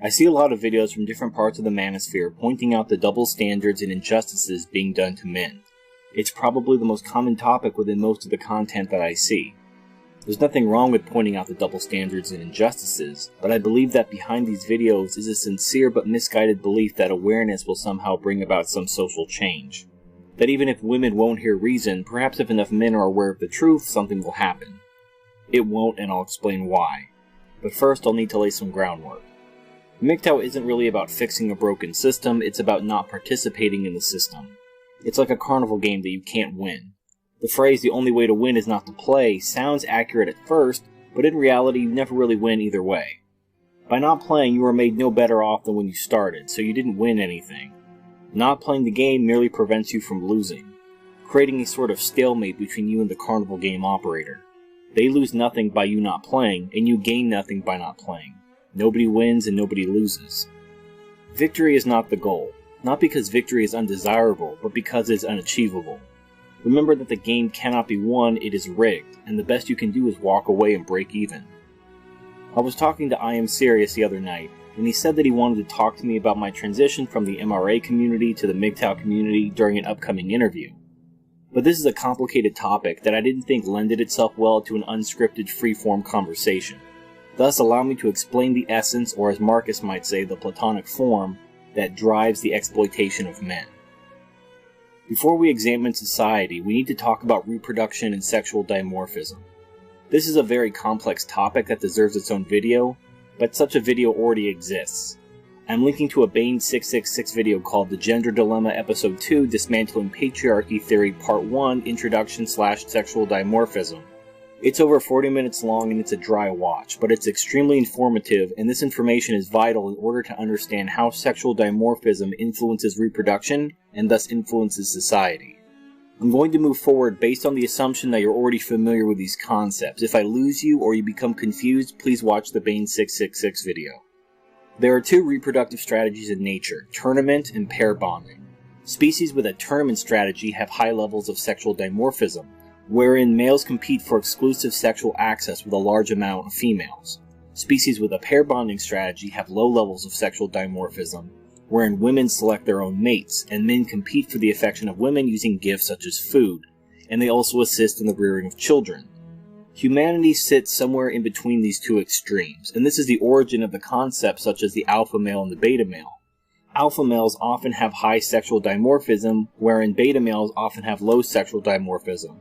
I see a lot of videos from different parts of the manosphere pointing out the double standards and injustices being done to men. It's probably the most common topic within most of the content that I see. There's nothing wrong with pointing out the double standards and injustices, but I believe that behind these videos is a sincere but misguided belief that awareness will somehow bring about some social change. That even if women won't hear reason, perhaps if enough men are aware of the truth, something will happen. It won't, and I'll explain why. But first, I'll need to lay some groundwork. MGTOW isn't really about fixing a broken system, it's about not participating in the system. It's like a carnival game that you can't win. The phrase, the only way to win is not to play, sounds accurate at first, but in reality you never really win either way. By not playing, you are made no better off than when you started, so you didn't win anything. Not playing the game merely prevents you from losing, creating a sort of stalemate between you and the carnival game operator. They lose nothing by you not playing, and you gain nothing by not playing. Nobody wins and nobody loses. Victory is not the goal, not because victory is undesirable, but because it is unachievable. Remember that the game cannot be won, it is rigged, and the best you can do is walk away and break even. I was talking to I Am Serious the other night, and he said that he wanted to talk to me about my transition from the MRA community to the MGTOW community during an upcoming interview. But this is a complicated topic that I didn't think lended itself well to an unscripted free-form conversation. Thus, allow me to explain the essence, or as Marcus might say, the platonic form, that drives the exploitation of men. Before we examine society, we need to talk about reproduction and sexual dimorphism. This is a very complex topic that deserves its own video, but such a video already exists. I'm linking to a Bane 666 video called The Gender Dilemma Episode 2 Dismantling Patriarchy Theory Part 1 Introduction/Sexual Dimorphism. It's over 40 minutes long and it's a dry watch, but it's extremely informative, and this information is vital in order to understand how sexual dimorphism influences reproduction and thus influences society. I'm going to move forward based on the assumption that you're already familiar with these concepts. If I lose you or you become confused, please watch the Bane 666 video. There are two reproductive strategies in nature, tournament and pair bonding. Species with a tournament strategy have high levels of sexual dimorphism, wherein males compete for exclusive sexual access with a large amount of females. Species with a pair bonding strategy have low levels of sexual dimorphism, wherein women select their own mates, and men compete for the affection of women using gifts such as food, and they also assist in the rearing of children. Humanity sits somewhere in between these two extremes, and this is the origin of the concepts such as the alpha male and the beta male. Alpha males often have high sexual dimorphism, wherein beta males often have low sexual dimorphism.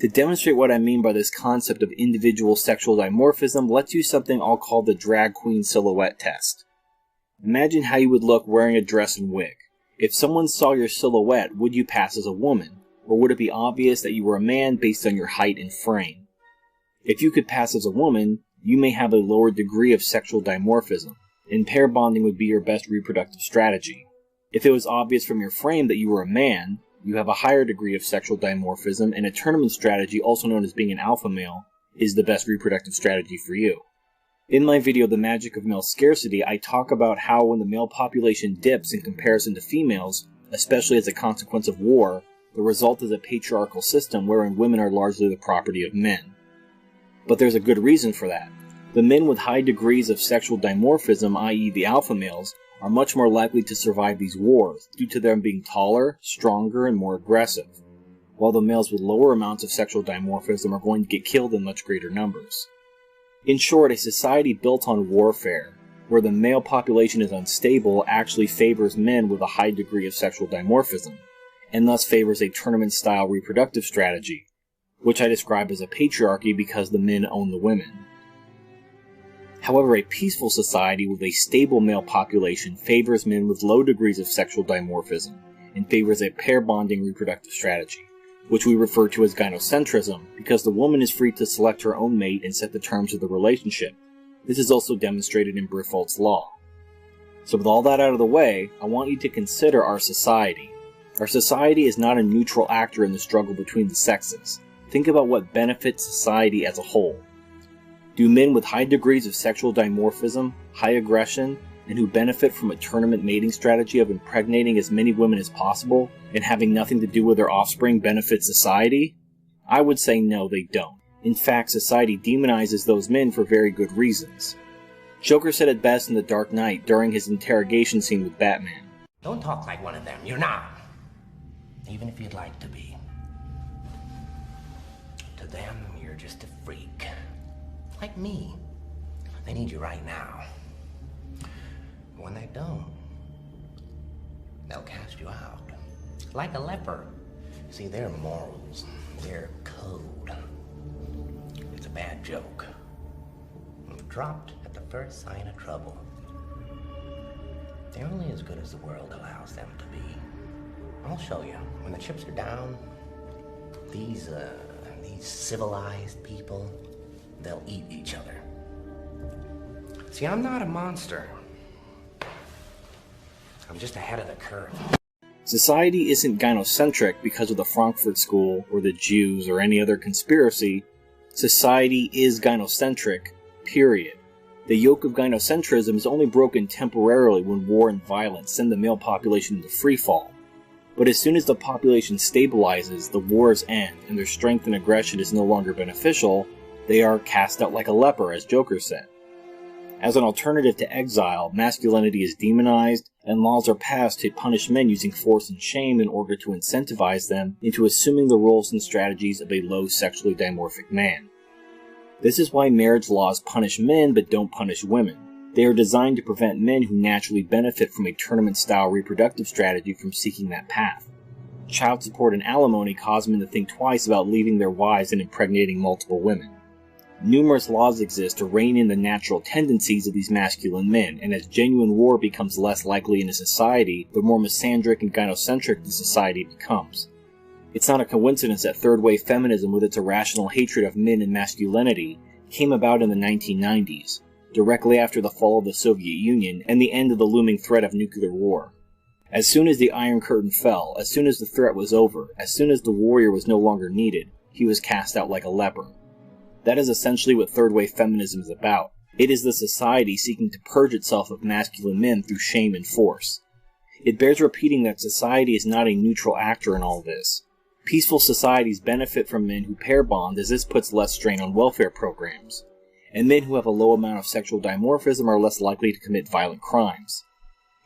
To demonstrate what I mean by this concept of individual sexual dimorphism, let's use something I'll call the drag queen silhouette test. Imagine how you would look wearing a dress and wig. If someone saw your silhouette, would you pass as a woman? Or would it be obvious that you were a man based on your height and frame? If you could pass as a woman, you may have a lower degree of sexual dimorphism, and pair bonding would be your best reproductive strategy. If it was obvious from your frame that you were a man, you have a higher degree of sexual dimorphism, and a tournament strategy, also known as being an alpha male, is the best reproductive strategy for you. In my video, The Magic of Male Scarcity, I talk about how when the male population dips in comparison to females, especially as a consequence of war, the result is a patriarchal system wherein women are largely the property of men. But there's a good reason for that. The men with high degrees of sexual dimorphism, i.e. the alpha males, are much more likely to survive these wars, due to them being taller, stronger, and more aggressive, while the males with lower amounts of sexual dimorphism are going to get killed in much greater numbers. In short, a society built on warfare, where the male population is unstable, actually favors men with a high degree of sexual dimorphism, and thus favors a tournament-style reproductive strategy, which I describe as a patriarchy because the men own the women. However, a peaceful society with a stable male population favors men with low degrees of sexual dimorphism, and favors a pair bonding reproductive strategy, which we refer to as gynocentrism, because the woman is free to select her own mate and set the terms of the relationship. This is also demonstrated in Briffault's law. So with all that out of the way, I want you to consider our society. Our society is not a neutral actor in the struggle between the sexes. Think about what benefits society as a whole. Do men with high degrees of sexual dimorphism, high aggression, and who benefit from a tournament mating strategy of impregnating as many women as possible and having nothing to do with their offspring benefit society? I would say no, they don't. In fact, society demonizes those men for very good reasons. Joker said it best in The Dark Knight during his interrogation scene with Batman. Don't talk like one of them. You're not. Even if you'd like to be. To them, you're just a freak. Like me. They need you right now. When they don't, they'll cast you out. Like a leper. See, their morals, their code. It's a bad joke. Dropped at the first sign of trouble. They're only as good as the world allows them to be. I'll show you. When the chips are down, these civilized people, they'll eat each other. See, I'm not a monster. I'm just ahead of the curve. Society isn't gynocentric because of the Frankfurt School, or the Jews, or any other conspiracy. Society is gynocentric, period. The yoke of gynocentrism is only broken temporarily when war and violence send the male population into freefall. But as soon as the population stabilizes, the wars end, and their strength and aggression is no longer beneficial, they are cast out like a leper, as Joker said. As an alternative to exile, masculinity is demonized, and laws are passed to punish men using force and shame in order to incentivize them into assuming the roles and strategies of a low sexually dimorphic man. This is why marriage laws punish men but don't punish women. They are designed to prevent men who naturally benefit from a tournament-style reproductive strategy from seeking that path. Child support and alimony cause men to think twice about leaving their wives and impregnating multiple women. Numerous laws exist to rein in the natural tendencies of these masculine men, and as genuine war becomes less likely in a society, the more misandric and gynocentric the society becomes. It's not a coincidence that third-wave feminism, with its irrational hatred of men and masculinity, came about in the 1990s, directly after the fall of the Soviet Union and the end of the looming threat of nuclear war. As soon as the Iron Curtain fell, as soon as the threat was over, as soon as the warrior was no longer needed, he was cast out like a leper. That is essentially what third-wave feminism is about. It is the society seeking to purge itself of masculine men through shame and force. It bears repeating that society is not a neutral actor in all this. Peaceful societies benefit from men who pair bond, as this puts less strain on welfare programs. And men who have a low amount of sexual dimorphism are less likely to commit violent crimes.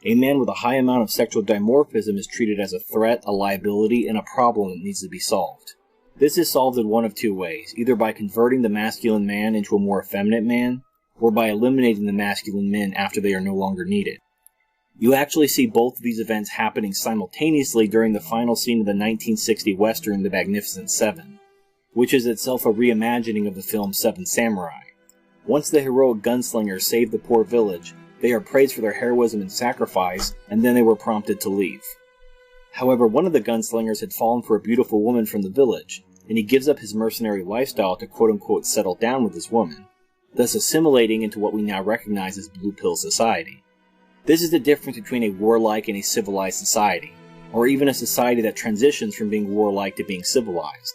A man with a high amount of sexual dimorphism is treated as a threat, a liability, and a problem that needs to be solved. This is solved in one of two ways, either by converting the masculine man into a more effeminate man, or by eliminating the masculine men after they are no longer needed. You actually see both of these events happening simultaneously during the final scene of the 1960 western The Magnificent Seven, which is itself a reimagining of the film Seven Samurai. Once the heroic gunslingers save the poor village, they are praised for their heroism and sacrifice, and then they were prompted to leave. However, one of the gunslingers had fallen for a beautiful woman from the village, and he gives up his mercenary lifestyle to quote-unquote settle down with this woman, thus assimilating into what we now recognize as Blue Pill society. This is the difference between a warlike and a civilized society, or even a society that transitions from being warlike to being civilized.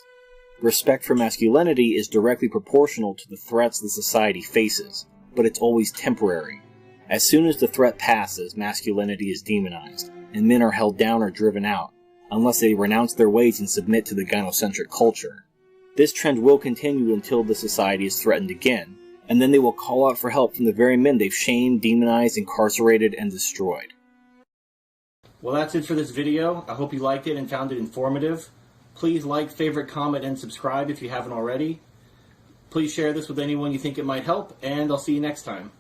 Respect for masculinity is directly proportional to the threats the society faces, but it's always temporary. As soon as the threat passes, masculinity is demonized, and men are held down or driven out, unless they renounce their ways and submit to the gynocentric culture. This trend will continue until the society is threatened again, and then they will call out for help from the very men they've shamed, demonized, incarcerated, and destroyed. Well, that's it for this video. I hope you liked it and found it informative. Please like, favorite, comment, and subscribe if you haven't already. Please share this with anyone you think it might help, and I'll see you next time.